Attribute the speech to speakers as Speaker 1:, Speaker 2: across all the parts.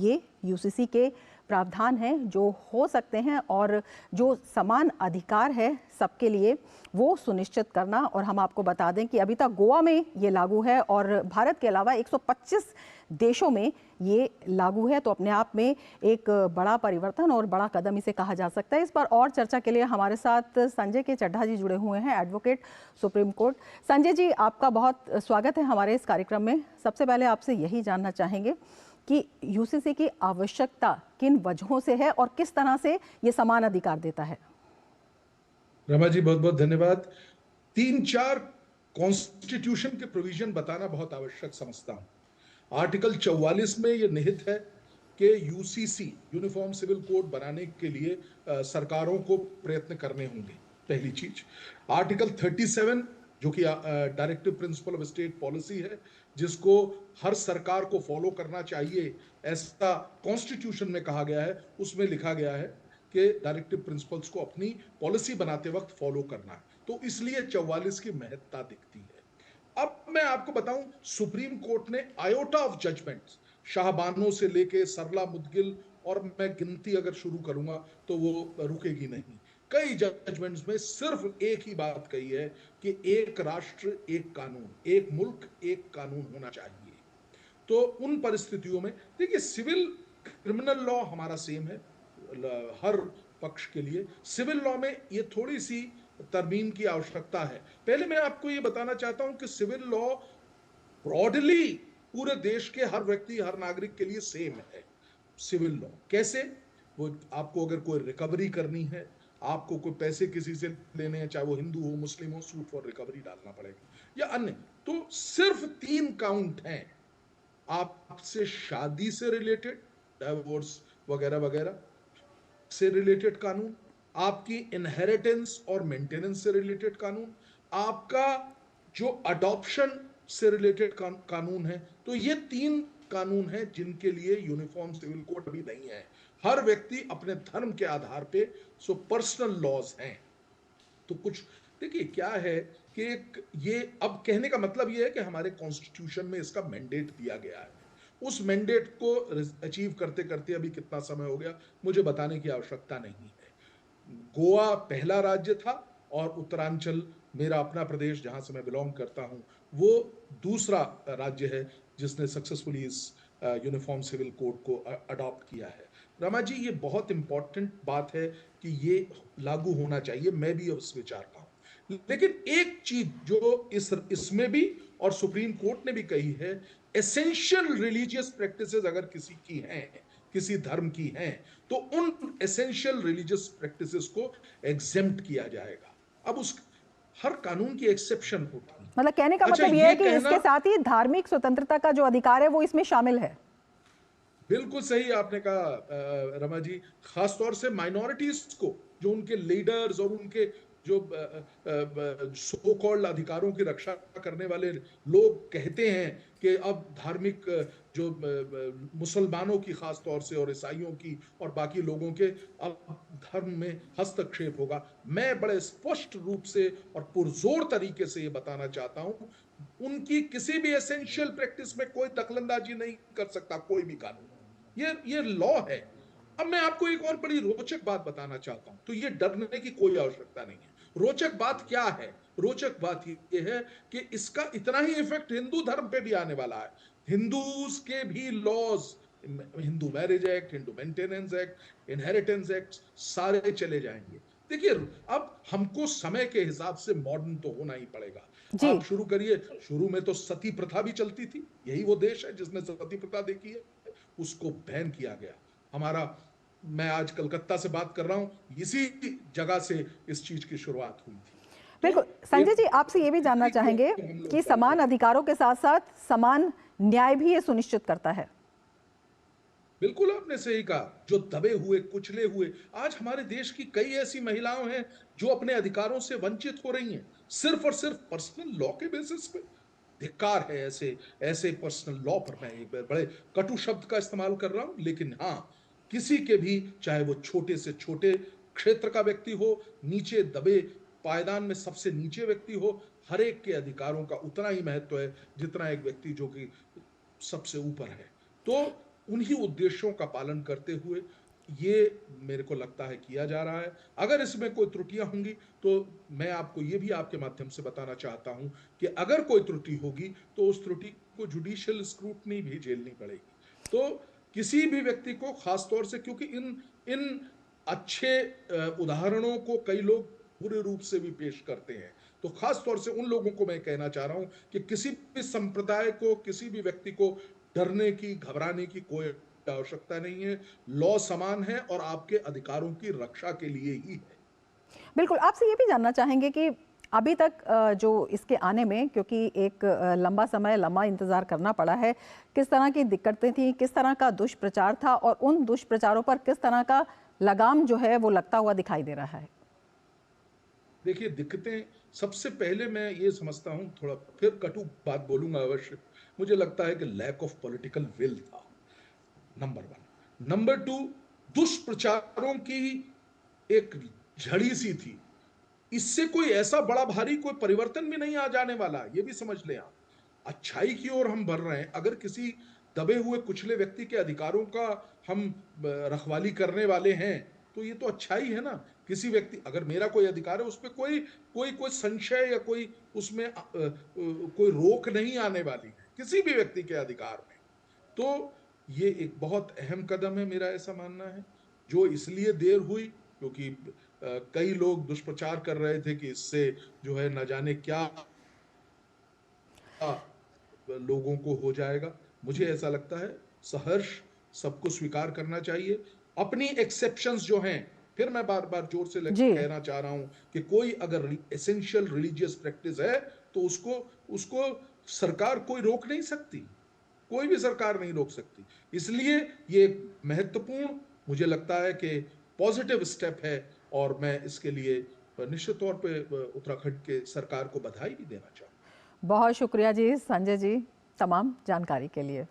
Speaker 1: ये यूसीसी के प्रावधान हैं जो हो सकते हैं और जो समान अधिकार है सबके लिए वो सुनिश्चित करना। और हम आपको बता दें कि अभी तक गोवा में ये लागू है और भारत के अलावा 125 देशों में ये लागू है। तो अपने आप में एक बड़ा परिवर्तन और बड़ा कदम इसे कहा जा सकता है। इस पर और चर्चा के लिए हमारे साथ संजय के चड्ढा जी जुड़े हुए हैं, advocate supreme court. Sanjay ji, आपका बहुत स्वागत है हमारे इस कार्यक्रम में। सबसे पहले आपसे यही जानना चाहेंगे कि यूसीसी की आवश्यकता किन वजहों से है और किस तरह से ये समान अधिकार देता है।
Speaker 2: रमा जी, बहुत बहुत धन्यवाद। 3-4 कॉन्स्टिट्यूशन के प्रोविजन बताना बहुत आवश्यक समझता हूं। आर्टिकल 44 में यह निहित है कि यूसीसी यूनिफॉर्म सिविल कोड बनाने के लिए सरकारों को प्रयत्न करने होंगे, पहली चीज। आर्टिकल 37 जो कि directive principle of state policy है, जिसको हर सरकार को फॉलो करना चाहिए, ऐसा कॉन्स्टिट्यूशन में कहा गया है। उसमें लिखा गया है कि डायरेक्टिव प्रिंसिपल्स को अपनी पॉलिसी बनाते वक्त फॉलो करना है। तो इसलिए 44 की महत्ता दिखती है। अब मैं आपको बताऊं, सुप्रीम कोर्ट ने आयोटा ऑफ जजमेंट्स, शाहबानो से लेके सरला मुदगिल, और मैं गिनती अगर शुरू करूंगा तो वो रुकेगी नहीं, कई जजमेंट्स में सिर्फ एक ही बात कही है कि एक राष्ट्र एक कानून, एक मुल्क एक कानून होना चाहिए। तो उन परिस्थितियों में देखिए, सिविल क्रिमिनल लॉ हमारा सेम है हर पक्ष के लिए। सिविल लॉ में ये थोड़ी सी तरमीम की आवश्यकता है। पहले मैं आपको ये बताना चाहता हूं कि सिविल लॉ ब्रॉडली पूरे देश के हर व्यक्ति, हर नागरिक के लिए सेम है। सिविल लॉ कैसे? वो आपको अगर कोई रिकवरी करनी है, आपको कोई पैसे किसी से लेने हैं, चाहे वो हिंदू हो मुस्लिम हो, सूट फॉर रिकवरी डालना पड़ेगा या अन्य। तो सिर्फ 3 काउंट हैं आपसे शादी से रिलेटेड, डाइवोर्स वगैरह वगैरह से रिलेटेड कानून, आपकी इनहेरिटेंस और मेंटेनेंस से रिलेटेड कानून, आपका जो अडॉप्शन से रिलेटेड कानून है। तो ये 3 कानून हैं जिनके लिए यूनिफॉर्म सिविल कोड अभी नहीं है। हर व्यक्ति अपने धर्म के आधार पे सो पर्सनल लॉज हैं। तो कुछ देखिए क्या है कि ये अब कहने का मतलब ये है कि हमारे कॉन्स्टिट्यूशन में इसका मैंडेट दिया गया है। उस मैंडेट को अचीव करते करते अभी कितना समय हो गया मुझे बताने की आवश्यकता नहीं है। गोवा पहला राज्य था और उत्तरांचल, मेरा अपना प्रदेश जहां से मैं बिलोंग करता हूं, वो दूसरा राज्य है जिसने सक्सेसफुली इस यूनिफॉर्म सिविल कोड को अडॉप्ट किया है। रमा जी, ये बहुत इंपॉर्टेंट बात है कि ये लागू होना चाहिए, मैं भी उस विचार का हूं। लेकिन एक चीज जो इसमें भी और सुप्रीम कोर्ट ने भी कही है, एसेंशियल रिलीजियस प्रैक्टिसेस अगर किसी की हैं, किसी धर्म की हैं, तो उन एसेंशियल रिलीजियस प्रैक्टिसेस को एग्जेम्प्ट किया जाएगा। अब उस हर कानून की एक्सेप्शन होती है।
Speaker 1: मतलब कहने का
Speaker 2: अच्छा,
Speaker 1: मतलब यह है कि
Speaker 2: कहना
Speaker 1: इसके साथ ही धार्मिक स्वतंत्रता का जो अधिकार है वो इसमें शामिल है।
Speaker 2: बिल्कुल सही आपने कहा रमा जी। खासतौर से माइनॉरिटीज को, जो उनके लीडर्स और उनके जो सो कॉल्ड अधिकारों की रक्षा करने वाले लोग कहते हैं कि अब धार्मिक जो मुसलमानों की खासतौर से और ईसाइयों की और बाकी लोगों के अब धर्म में हस्तक्षेप होगा, मैं बड़े स्पष्ट रूप से और पुरजोर तरीके से ये बताना चाहता हूं, उनकी किसी भी एसेंशियल प्रैक्टिस में कोई दखलंदाजी नहीं कर सकता कोई भी कानून। ये लॉ है। अब मैं आपको एक और बड़ी रोचक बात बताना चाहता हूं। तो ये डरने की कोई आवश्यकता नहीं है। रोचक बात क्या है? रोचक बात ये है कि इसका इतना ही इफेक्ट हिंदू धर्म पे भी आने वाला है। हिंदूज के भी laws, Hindu marriage act, Hindu maintenance act, inheritance act, सारे चले जाएंगे। देखिए, अब हमको समय के हिसाब से मॉडर्न तो होना ही पड़ेगा।
Speaker 1: जी
Speaker 2: आप शुरू करिए। शुरू में तो सती प्रथा भी चलती थी, यही वो देश है जिसने सती प्रथा देखी है, उसको बैन किया गया। हमारा, मैं आज कलकत्ता से बात कर रहा हूं, इसी जगह से इस चीज की शुरुआत हुई थी। तो
Speaker 1: बिल्कुल। संजय
Speaker 2: एक
Speaker 1: जी, आपसे ये भी जानना चाहेंगे
Speaker 2: हम लोग
Speaker 1: कि समान अधिकारों के साथ साथ समान न्याय भी ये सुनिश्चित करता है।
Speaker 2: बिल्कुल आपने सही कहा। जो दबे हुए, कुचले हुए, आज हमारे देश की कई ऐसी महिलाएं हैं जो अपने अधिकारों से वंचित हो रही हैं, सिर्फ और सिर्फ पर्सनल लॉ के बेसिस पे। धिक्कार है ऐसे ऐसे पर्सनल लॉ पर। मैं एक बड़े कटु शब्द का इस्तेमाल कर रहा हूं, लेकिन हाँ, किसी के भी, चाहे वो छोटे से छोटे क्षेत्र का व्यक्ति हो, नीचे दबे पायदान में सबसे नीचे व्यक्ति हो, हर एक के अधिकारों का उतना ही महत्व है जितना एक व्यक्ति जो कि सबसे ऊपर है। तो उन्हीं उद्देश्यों का पालन करते हुए ये मेरे को लगता है किया जा रहा है। अगर इसमें कोई त्रुटियां होंगी तो मैं आपको ये भी आपके माध्यम से बताना चाहता हूं कि अगर कोई त्रुटि होगी तो उस त्रुटि को जुडिशियल स्क्रूटनी भी झेलनी पड़ेगी। तो किसी भी व्यक्ति को खासतौर से, क्योंकि इन इन अच्छे उदाहरणों को कई लोग बुरे रूप से भी पेश करते हैं, तो खास तौर से उन लोगों को मैं कहना चाह रहा हूं कि किसी भी संप्रदाय को, किसी भी व्यक्ति को डरने की, घबराने की कोई आवश्यकता नहीं है। लॉ समान है और आपके अधिकारों की रक्षा के लिए ही है।
Speaker 1: बिल्कुल, आपसे ये भी जानना चाहेंगे कि अभी तक जो इसके आने में, क्योंकि एक लंबा समय, लंबा इंतज़ार करना पड़ा है, किस तरह की दिक्कतें थी, किस तरह का दुष्प्रचार था और उन दुष्प्रचारों पर किस तरह का लगाम जो है वो लगता हुआ दिखाई दे रहा है?
Speaker 2: देखिए, दिक्कतें, सबसे पहले मैं ये समझता हूं, थोड़ा फिर कटु बात बोलूंगा अवश्य, मुझे लगता है कि लैक ऑफ पॉलिटिकल विल था, नंबर वन। नंबर टू, दुष्प्रचारों की एक झड़ी सी थी। इससे कोई ऐसा बड़ा भारी कोई परिवर्तन भी नहीं आ जाने वाला, ये भी समझ लें आप। अच्छाई की ओर हम बढ़ रहे हैं। अगर किसी दबे हुए कुचले व्यक्ति के अधिकारों का हम रखवाली करने वाले हैं तो ये तो अच्छाई है ना। किसी व्यक्ति, अगर मेरा कोई अधिकार है, उस पर कोई कोई कोई संशय या कोई उसमें कोई रोक नहीं आने वाली है किसी भी व्यक्ति के अधिकार में। तो ये एक बहुत अहम कदम है, मेरा ऐसा मानना है। जो इसलिए देर हुई क्योंकि कई लोग दुष्प्रचार कर रहे थे कि इससे जो है न जाने क्या लोगों को हो जाएगा। मुझे ऐसा लगता है सहर्ष सबको स्वीकार करना चाहिए। अपनी एक्सेप्शंस जो हैं, फिर मैं बार बार जोर से
Speaker 1: जी।
Speaker 2: कहना चाह रहा हूं कि कोई अगर एसेंशियल रिलीजियस प्रैक्टिस है तो उसको उसको सरकार कोई रोक नहीं सकती, कोई भी सरकार नहीं रोक सकती। इसलिए ये महत्वपूर्ण, मुझे लगता है कि पॉजिटिव स्टेप है और मैं इसके लिए निश्चित तौर पे उत्तराखंड के सरकार को बधाई भी देना चाहूंगा।
Speaker 1: बहुत शुक्रिया जी संजय जी, तमाम जानकारी के लिए।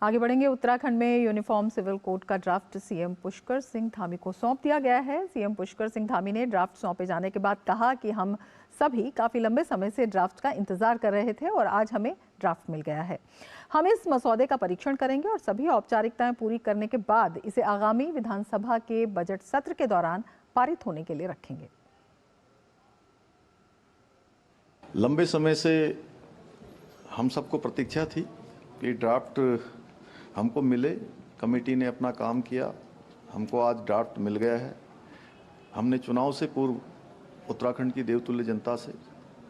Speaker 1: आगे बढ़ेंगे। उत्तराखंड में यूनिफॉर्म सिविल कोड का ड्राफ्ट सीएम पुष्कर सिंह धामी को सौंप दिया गया है। सीएम पुष्कर सिंह धामी ने ड्राफ्ट सौंपे जाने के बाद कहा कि हम सभी काफी लंबे समय से ड्राफ्ट का इंतजार कर रहे थे और आज हमें ड्राफ्ट मिल गया है। हम इस मसौदे का परीक्षण करेंगे और सभी औपचारिकताएं पूरी करने के बाद इसे आगामी विधानसभा के बजट सत्र के दौरान पारित होने के लिए रखेंगे।
Speaker 3: लंबे समय से हम सबको प्रतीक्षा थी कि ड्राफ्ट हमको मिले। कमेटी ने अपना काम किया, हमको आज ड्राफ्ट मिल गया है। हमने चुनाव से पूर्व उत्तराखंड की देवतुल्य जनता से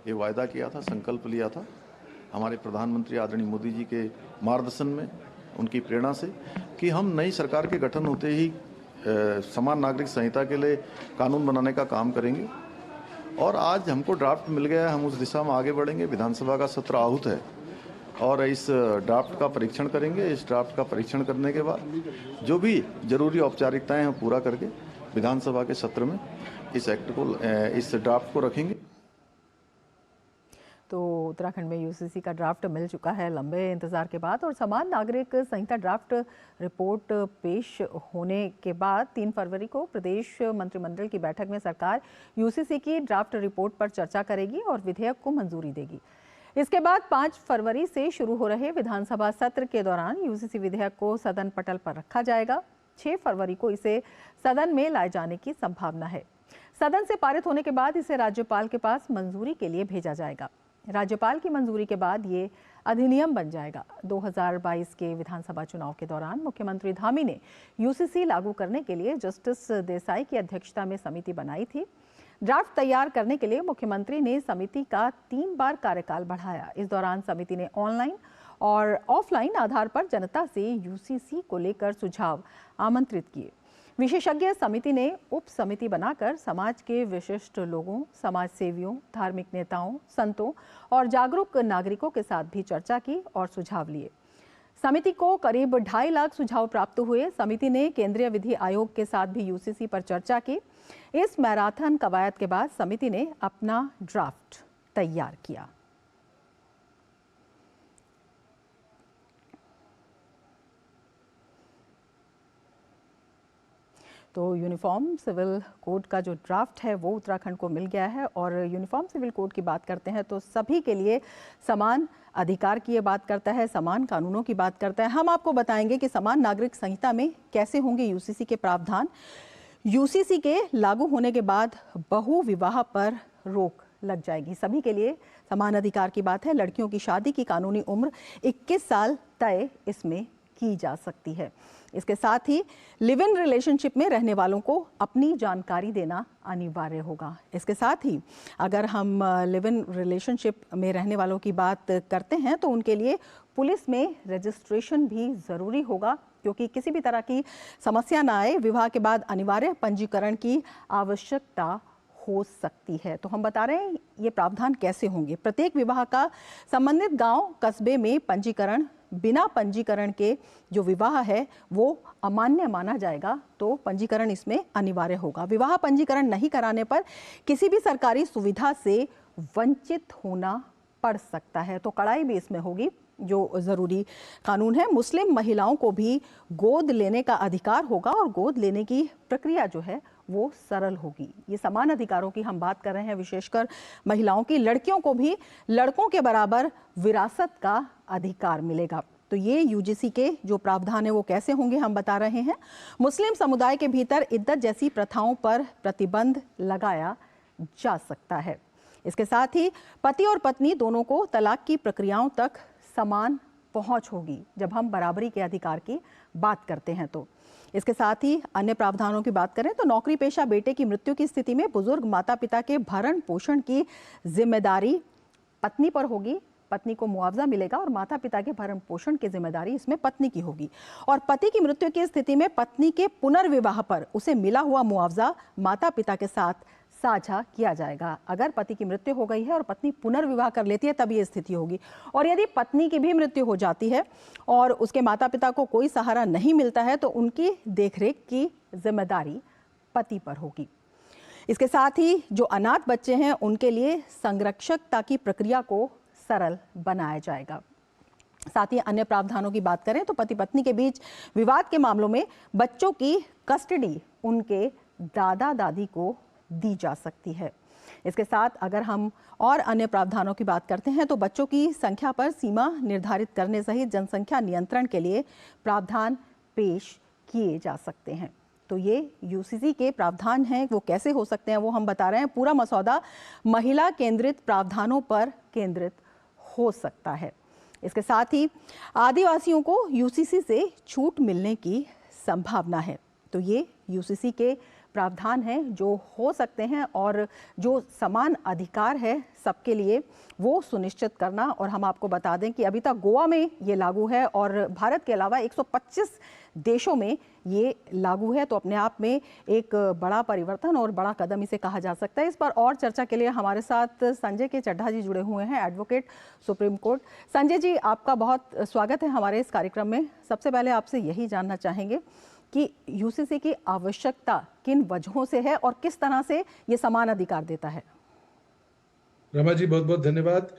Speaker 3: ये वायदा किया था, संकल्प लिया था, हमारे प्रधानमंत्री आदरणीय मोदी जी के मार्गदर्शन में, उनकी प्रेरणा से, कि हम नई सरकार के गठन होते ही समान नागरिक संहिता के लिए कानून बनाने का काम करेंगे। और आज हमको ड्राफ्ट मिल गया है, हम उस दिशा में आगे बढ़ेंगे। विधानसभा का सत्र आहूत है और इस ड्राफ्ट का परीक्षण करेंगे। इस ड्राफ्ट का परीक्षण करने के बाद जो भी जरूरी औपचारिकताएं हैं पूरा करके विधानसभा के सत्र में इस एक्ट को, इस ड्राफ्ट को रखेंगे।
Speaker 1: तो उत्तराखंड में यूसीसी का ड्राफ्ट मिल चुका है लंबे इंतजार के बाद, और समान नागरिक संहिता ड्राफ्ट रिपोर्ट पेश होने के बाद 3 फरवरी को प्रदेश मंत्रिमंडल की बैठक में सरकार यूसीसी की ड्राफ्ट रिपोर्ट पर चर्चा करेगी और विधेयक को मंजूरी देगी। इसके बाद 5 फरवरी से शुरू हो रहे विधानसभा सत्र के दौरान यूसीसी विधेयक को सदन पटल पर रखा जाएगा। 6 फरवरी को इसे सदन में लाए जाने की संभावना है। सदन से पारित होने के बाद इसे राज्यपाल के पास मंजूरी के लिए भेजा जाएगा। राज्यपाल की मंजूरी के बाद ये अधिनियम बन जाएगा। 2022 के विधानसभा चुनाव के दौरान मुख्यमंत्री धामी ने यूसीसी लागू करने के लिए जस्टिस देसाई की अध्यक्षता में समिति बनाई थी। ड्राफ्ट तैयार करने के लिए मुख्यमंत्री ने समिति का 3 बार कार्यकाल बढ़ाया। इस दौरान समिति ने ऑनलाइन और ऑफलाइन आधार पर जनता से यूसीसी को लेकर सुझाव आमंत्रित किए। विशेषज्ञ समिति ने उप समिति बनाकर समाज के विशिष्ट लोगों, समाज सेवियों, धार्मिक नेताओं, संतों और जागरूक नागरिकों के साथ भी चर्चा की और सुझाव लिए। समिति को करीब 2.5 लाख सुझाव प्राप्त हुए। समिति ने केंद्रीय विधि आयोग के साथ भी यूसीसी पर चर्चा की। इस मैराथन कवायद के बाद समिति ने अपना ड्राफ्ट तैयार किया। तो यूनिफॉर्म सिविल कोड का जो ड्राफ्ट है वो उत्तराखंड को मिल गया है और यूनिफॉर्म सिविल कोड की बात करते हैं तो सभी के लिए समान अधिकार की ये बात करता है, समान कानूनों की बात करता है। हम आपको बताएंगे कि समान नागरिक संहिता में कैसे होंगे यूसीसी के प्रावधान। यूसीसी के लागू होने के बाद बहु विवाह पर रोक लग जाएगी। सभी के लिए समान अधिकार की बात है। लड़कियों की शादी की कानूनी उम्र 21 साल तय इसमें की जा सकती है। इसके साथ ही लिव इन रिलेशनशिप में रहने वालों को अपनी जानकारी देना अनिवार्य होगा। इसके साथ ही अगर हम लिव इन रिलेशनशिप में रहने वालों की बात करते हैं तो उनके लिए पुलिस में रजिस्ट्रेशन भी ज़रूरी होगा, क्योंकि किसी भी तरह की समस्या ना आए, विवाह के बाद अनिवार्य पंजीकरण की आवश्यकता हो सकती है। तो हम बता रहे हैं ये प्रावधान कैसे होंगे। प्रत्येक विवाह का संबंधित गांव कस्बे में पंजीकरण, बिना पंजीकरण के जो विवाह है वो अमान्य माना जाएगा, तो पंजीकरण इसमें अनिवार्य होगा। विवाह पंजीकरण नहीं कराने पर किसी भी सरकारी सुविधा से वंचित होना पड़ सकता है, तो कड़ाई भी इसमें होगी। जो ज़रूरी कानून है, मुस्लिम महिलाओं को भी गोद लेने का अधिकार होगा और गोद लेने की प्रक्रिया जो है वो सरल होगी। ये समान अधिकारों की हम बात कर रहे हैं, विशेषकर महिलाओं की। लड़कियों को भी लड़कों के बराबर विरासत का अधिकार मिलेगा। तो ये यूजीसी के जो प्रावधान है वो कैसे होंगे हम बता रहे हैं। मुस्लिम समुदाय के भीतर इद्दत जैसी प्रथाओं पर प्रतिबंध लगाया जा सकता है। इसके साथ ही पति और पत्नी दोनों को तलाक की प्रक्रियाओं तक समान पहुंच होगी जब हम बराबरी के अधिकार की बात करते हैं। तो इसके साथ ही अन्य प्रावधानों की बात करें तो नौकरी पेशा बेटे की मृत्यु की स्थिति में बुजुर्ग माता पिता के भरण पोषण की जिम्मेदारी पत्नी पर होगी। पत्नी को मुआवजा मिलेगा और माता पिता के भरण पोषण की जिम्मेदारी इसमें पत्नी की होगी। और पति की मृत्यु की स्थिति में पत्नी के पुनर्विवाह पर उसे मिला हुआ मुआवजा माता पिता के साथ साझा किया जाएगा। अगर पति की मृत्यु हो गई है और पत्नी पुनर्विवाह कर लेती है तब ये स्थिति होगी। और यदि पत्नी की भी मृत्यु हो जाती है और उसके माता पिता को कोई सहारा नहीं मिलता है तो उनकी देखरेख की जिम्मेदारी पति पर होगी। इसके साथ ही जो अनाथ बच्चे हैं उनके लिए संरक्षकता की प्रक्रिया को सरल बनाया जाएगा। साथ ही अन्य प्रावधानों की बात करें तो पति पत्नी के बीच विवाद के मामलों में बच्चों की कस्टडी उनके दादा दादी को दी जा सकती है। इसके साथ अगर हम और अन्य प्रावधानों की बात करते हैं तो बच्चों की संख्या पर सीमा निर्धारित करने सहित जनसंख्या नियंत्रण के लिए प्रावधान पेश किए जा सकते हैं। तो ये यूसीसी के प्रावधान हैं, वो कैसे हो सकते हैं वो हम बता रहे हैं। पूरा मसौदा महिला केंद्रित प्रावधानों पर केंद्रित हो सकता है। इसके साथ ही आदिवासियों को यूसीसी से छूट मिलने की संभावना है। तो ये यूसीसी के प्रावधान हैं जो हो सकते हैं और जो समान अधिकार है सबके लिए वो सुनिश्चित करना। और हम आपको बता दें कि अभी तक गोवा में ये लागू है और भारत के अलावा 125 देशों में ये लागू है। तो अपने आप में एक बड़ा परिवर्तन और बड़ा कदम इसे कहा जा सकता है। इस पर और चर्चा के लिए हमारे साथ संजय के चड्ढा जी जुड़े हुए हैं, advocate supreme court. Sanjay ji, आपका बहुत स्वागत है हमारे इस कार्यक्रम में। सबसे पहले आपसे यही जानना चाहेंगे कि यूसीसी की आवश्यकता किन वजहों से है और किस तरह से ये समान अधिकार देता है।
Speaker 2: रमा जी बहुत बहुत धन्यवाद।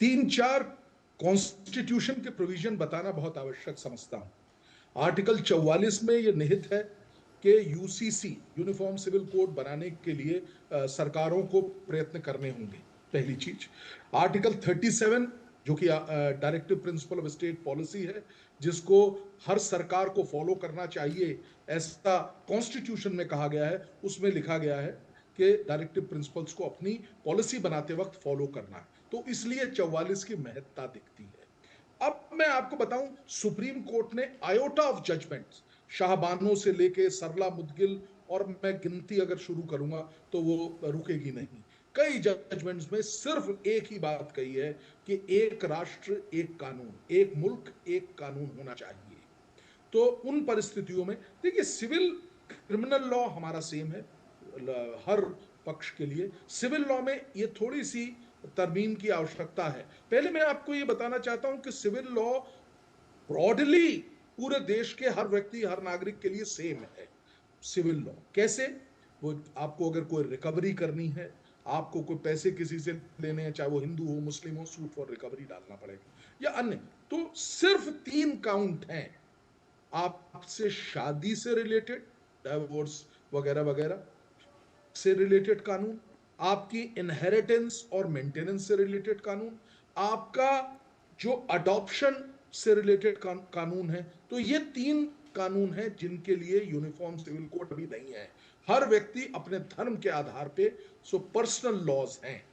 Speaker 2: 3-4 कॉन्स्टिट्यूशन के प्रोविजन बताना बहुत आवश्यक समझता हूं। आर्टिकल 44 में यह निहित है कि यूसीसी यूनिफॉर्म सिविल कोड बनाने के लिए सरकारों को प्रयत्न करने होंगे। पहली चीज, आर्टिकल 37 जो कि directive principle of state policy है, जिसको हर सरकार को फॉलो करना चाहिए ऐसा कॉन्स्टिट्यूशन में कहा गया है। उसमें लिखा गया है कि डायरेक्टिव प्रिंसिपल्स को अपनी पॉलिसी बनाते वक्त फॉलो करना है। तो इसलिए 44 की महत्ता दिखती है। अब मैं आपको बताऊं, सुप्रीम कोर्ट ने आयोटा ऑफ जजमेंट्स, शाहबानों से लेके सरला मुदगिल, और मैं गिनती अगर शुरू करूंगा तो वो रुकेगी नहीं, कई जजमेंट्स में सिर्फ एक ही बात कही है कि एक राष्ट्र एक कानून, एक मुल्क एक कानून होना चाहिए। तो उन परिस्थितियों में देखिए, सिविल क्रिमिनल लॉ हमारा सेम है हर पक्ष के लिए। सिविल लॉ में ये थोड़ी सी तरमीम की आवश्यकता है। पहले मैं आपको ये बताना चाहता हूं कि सिविल लॉ ब्रॉडली पूरे देश के हर व्यक्ति, हर नागरिक के लिए सेम है। सिविल लॉ कैसे, वो आपको अगर कोई रिकवरी करनी है, आपको कोई पैसे किसी से लेने हैं, चाहे वो हिंदू हो मुस्लिम हो, सूट फॉर रिकवरी डालना पड़ेगा या अन्य, तो सिर्फ 3 काउंट हैं। आपसे शादी से रिलेटेड, डाइवोर्स वगैरह वगैरह से रिलेटेड कानून, आपकी इनहेरिटेंस और मेंटेनेंस से रिलेटेड कानून, आपका जो अडॉप्शन से रिलेटेड कानून है। तो ये 3 कानून हैं जिनके लिए यूनिफॉर्म सिविल कोड अभी नहीं है। हर व्यक्ति अपने धर्म के आधार पे पर्सनल लॉज हैं।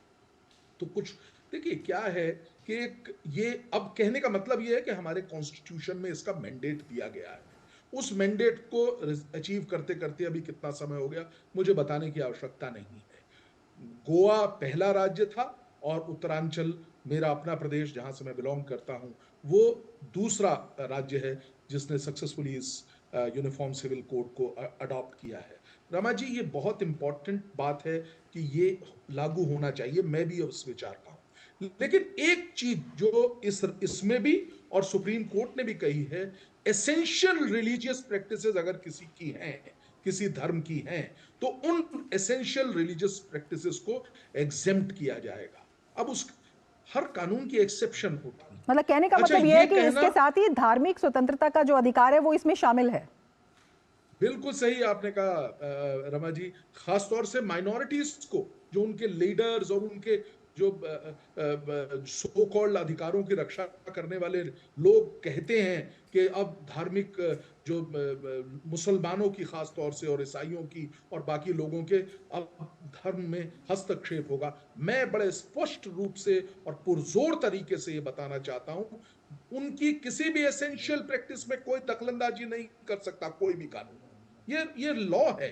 Speaker 2: तो कुछ देखिए क्या है कि ये अब कहने का मतलब ये है कि हमारे कॉन्स्टिट्यूशन में इसका मैंडेट दिया गया है। उस मैंडेट को अचीव करते करते अभी कितना समय हो गया मुझे बताने की आवश्यकता नहीं है। गोवा पहला राज्य था और उत्तरांचल मेरा अपना प्रदेश जहां से मैं बिलोंग करता हूं वो दूसरा राज्य है जिसने सक्सेसफुली इस यूनिफॉर्म सिविल कोड को अडॉप्ट किया है। रमा जी, ये बहुत इंपॉर्टेंट बात है कि ये लागू होना चाहिए, मैं भी उस विचार का हूं। लेकिन एक चीज जो इसमें भी और सुप्रीम कोर्ट ने भी कही है, एसेंशियल रिलीजियस प्रैक्टिसेस अगर किसी की हैं, किसी धर्म की हैं, तो उन एसेंशियल रिलीजियस प्रैक्टिसेस को एग्जेम्प्ट किया जाएगा। अब उस हर कानून की एक्सेप्शन होती है।
Speaker 1: मतलब कहने का मतलब यह है कि इसके साथ ही धार्मिक स्वतंत्रता का जो अधिकार है वो इसमें शामिल है।
Speaker 2: बिल्कुल सही आपने कहा रमा जी। खासतौर से माइनॉरिटीज को, जो उनके लीडर्स और उनके जो सो कॉल्ड अधिकारों की रक्षा करने वाले लोग कहते हैं कि अब धार्मिक जो मुसलमानों की खासतौर से और ईसाइयों की और बाकी लोगों के अब धर्म में हस्तक्षेप होगा, मैं बड़े स्पष्ट रूप से और पुरजोर तरीके से ये बताना चाहता हूं, उनकी किसी भी एसेंशियल प्रैक्टिस में कोई दखलंदाजी नहीं कर सकता कोई भी कानून। ये लॉ है।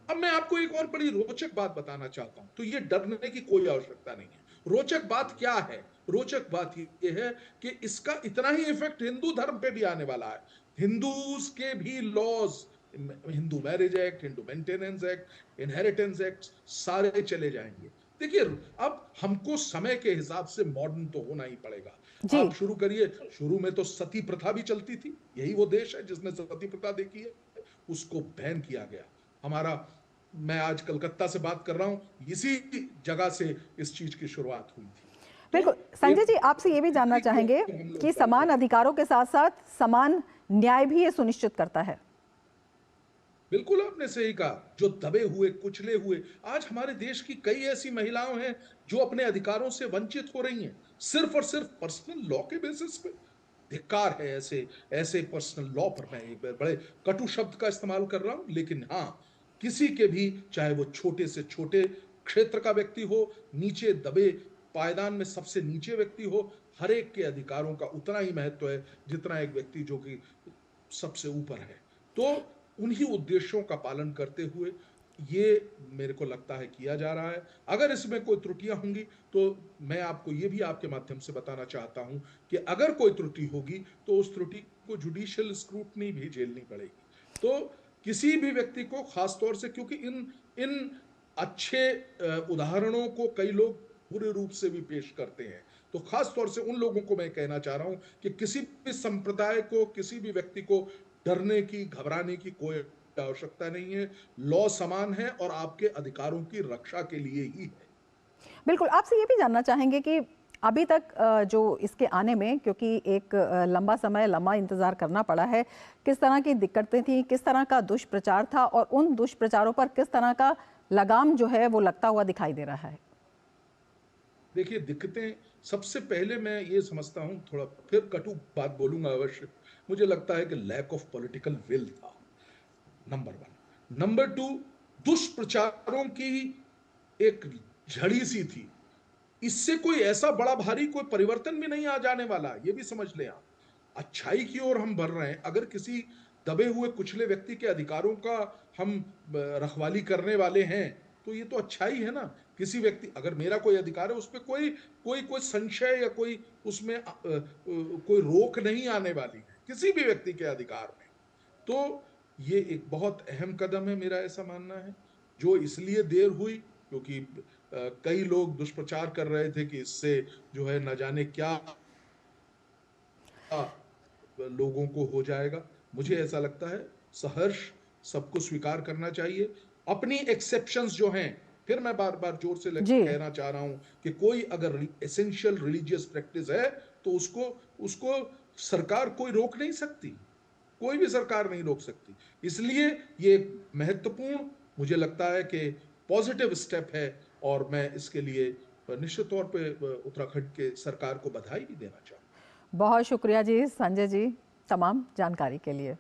Speaker 2: अब मैं आपको एक और बड़ी रोचक बात बताना चाहता हूं। तो ये डरने की कोई आवश्यकता नहीं है। रोचक बात क्या है? रोचक बात ये है कि इसका इतना ही इफेक्ट हिंदू धर्म पे भी आने वाला है। हिंदूज के भी laws, Hindu marriage act, Hindu maintenance act, inheritance act, सारे चले जाएंगे। देखिए, अब हमको समय के हिसाब से मॉडर्न तो होना ही पड़ेगा। आप शुरू करिए, शुरू में तो सती प्रथा भी चलती थी। यही वो देश है जिसने सती प्रथा देखी है, उसको बैन किया गया। हमारा, मैं आज कलकत्ता से बात कर रहा हूं, इसी जगह से इस चीज की शुरुआत हुई थी।
Speaker 1: बिल्कुल। संजय जी, आपसे ये भी जानना चाहेंगे कि समान अधिकारों के साथ साथ समान न्याय भी ये सुनिश्चित करता है।
Speaker 2: बिल्कुल आपने सही कहा। जो दबे हुए, कुचले हुए, आज हमारे देश की कई ऐसी महिलाएं हैं जो अपने अधिकारों से वंचित हो रही हैं, सिर्फ और सिर्फ पर्सनल लॉ के बेसिस पे। धिक्कार है ऐसे पर्सनल लॉ पर। मैं एक बड़े कटु शब्द का इस्तेमाल कर रहा हूं, लेकिन हाँ, किसी के भी, चाहे वो छोटे से छोटे क्षेत्र का व्यक्ति हो, नीचे दबे पायदान में सबसे नीचे व्यक्ति हो, हर एक के अधिकारों का उतना ही महत्व है जितना एक व्यक्ति जो कि सबसे ऊपर है। तो उन्हीं उद्देश्यों का पालन करते हुए ये मेरे को लगता है किया जा रहा है। अगर इसमें कोई त्रुटियां होंगी तो मैं आपको ये भी आपके माध्यम से बताना चाहता हूं कि अगर कोई त्रुटि होगी तो उस त्रुटि को जुडिशियल स्क्रूटनी भी झेलनी पड़ेगी। तो किसी भी व्यक्ति को, खासतौर से क्योंकि इन अच्छे उदाहरणों को कई लोग बुरे रूप से भी पेश करते हैं, तो खासतौर से उन लोगों को मैं कहना चाह रहा हूं कि किसी भी संप्रदाय को, किसी भी व्यक्ति को डरने की, घबराने की कोई आवश्यकता नहीं है। लॉ समान है और आपके अधिकारों की रक्षा के लिए ही है।
Speaker 1: बिल्कुल। आपसे ये भी जानना चाहेंगे कि अभी तक जो इसके आने में, क्योंकि एक लंबा समय, लंबा इंतजार करना पड़ा है, किस तरह की दिक्कतें थी, किस तरह का दुष्प्रचार था और उन दुष्प्रचारों पर किस तरह का लगाम जो है वो लगता हुआ दिखाई दे रहा है?
Speaker 2: देखिए, दिक्कतें, सबसे पहले मैं ये समझता हूं, थोड़ा फिर कटु बात बोलूंगा अवश्य, मुझे लगता है कि लैक ऑफ पॉलिटिकल विल था, नंबर 1। नंबर 2, दुष्प्रचारों की एक झड़ी सी थी। इससे कोई ऐसा बड़ा भारी कोई परिवर्तन भी नहीं आ जाने वाला, ये भी समझ लें आप। अच्छाई की ओर हम बढ़ रहे हैं। अगर किसी दबे हुए कुचले व्यक्ति के अधिकारों का हम रखवाली करने वाले हैं तो ये तो अच्छाई है ना। किसी व्यक्ति, अगर मेरा कोई अधिकार है, उस पर कोई संशय या कोई उसमें कोई रोक नहीं आने वाली है किसी भी व्यक्ति के अधिकार में। तो ये एक बहुत अहम कदम है, मेरा ऐसा मानना है, जो इसलिए देर हुई क्योंकि कई लोग दुष्प्रचार कर रहे थे कि इससे जो है न जाने क्या लोगों को हो जाएगा। मुझे ऐसा लगता है सहर्ष सबको स्वीकार करना चाहिए। अपनी एक्सेप्शंस जो हैं, फिर मैं बार बार जोर से कहना चाह रहा हूं कि कोई अगर एसेंशियल रिलीजियस प्रैक्टिस है तो उसको सरकार कोई रोक नहीं सकती। कोई भी सरकार नहीं रोक सकती। इसलिए ये एक महत्वपूर्ण, मुझे लगता है कि पॉजिटिव स्टेप है, और मैं इसके लिए निश्चित तौर पे उत्तराखंड के सरकार को बधाई भी देना चाहूँगा।
Speaker 1: बहुत शुक्रिया जी संजय जी, तमाम जानकारी के लिए।